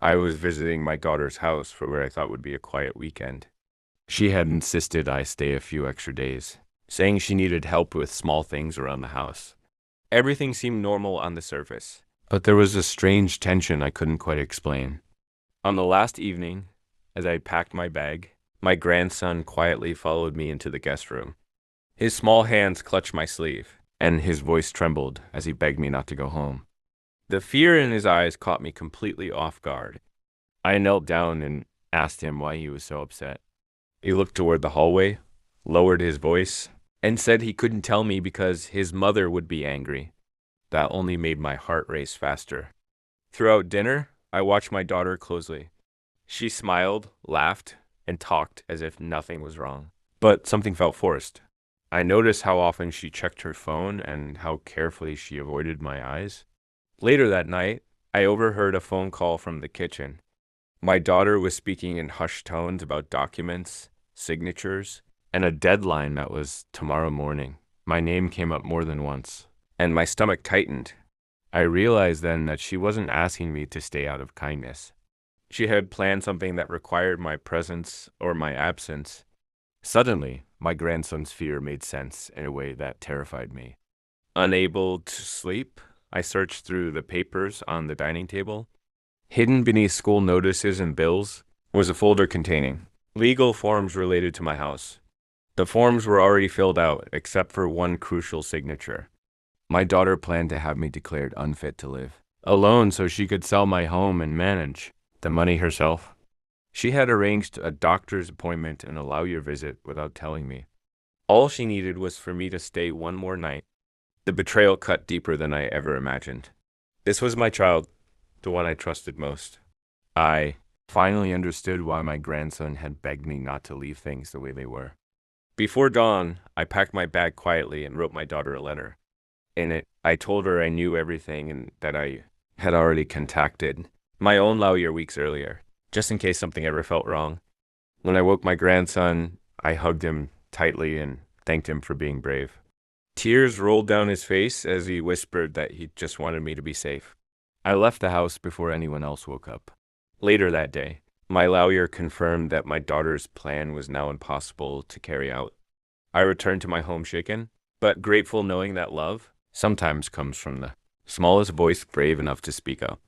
I was visiting my daughter's house for where I thought would be a quiet weekend. She had insisted I stay a few extra days, saying she needed help with small things around the house. Everything seemed normal on the surface, but there was a strange tension I couldn't quite explain. On the last evening, as I packed my bag, my grandson quietly followed me into the guest room. His small hands clutched my sleeve, and his voice trembled as he begged me not to go home. The fear in his eyes caught me completely off guard. I knelt down and asked him why he was so upset. He looked toward the hallway, lowered his voice, and said he couldn't tell me because his mother would be angry. That only made my heart race faster. Throughout dinner, I watched my daughter closely. She smiled, laughed, and talked as if nothing was wrong. But something felt forced. I noticed how often she checked her phone and how carefully she avoided my eyes. Later that night, I overheard a phone call from the kitchen. My daughter was speaking in hushed tones about documents, signatures, and a deadline that was tomorrow morning. My name came up more than once, and my stomach tightened. I realized then that she wasn't asking me to stay out of kindness. She had planned something that required my presence or my absence. Suddenly, my grandson's fear made sense in a way that terrified me. Unable to sleep, I searched through the papers on the dining table. Hidden beneath school notices and bills was a folder containing legal forms related to my house. The forms were already filled out, except for one crucial signature. My daughter planned to have me declared unfit to live, alone so she could sell my home and manage the money herself. She had arranged a doctor's appointment and a lawyer visit without telling me. All she needed was for me to stay one more night. The betrayal cut deeper than I ever imagined. This was my child, the one I trusted most. I finally understood why my grandson had begged me not to leave things the way they were. Before dawn, I packed my bag quietly and wrote my daughter a letter. In it, I told her I knew everything and that I had already contacted my own lawyer weeks earlier, just in case something ever felt wrong. When I woke my grandson, I hugged him tightly and thanked him for being brave. Tears rolled down his face as he whispered that he just wanted me to be safe. I left the house before anyone else woke up. Later that day, my lawyer confirmed that my daughter's plan was now impossible to carry out. I returned to my home shaken, but grateful knowing that love sometimes comes from the smallest voice brave enough to speak up.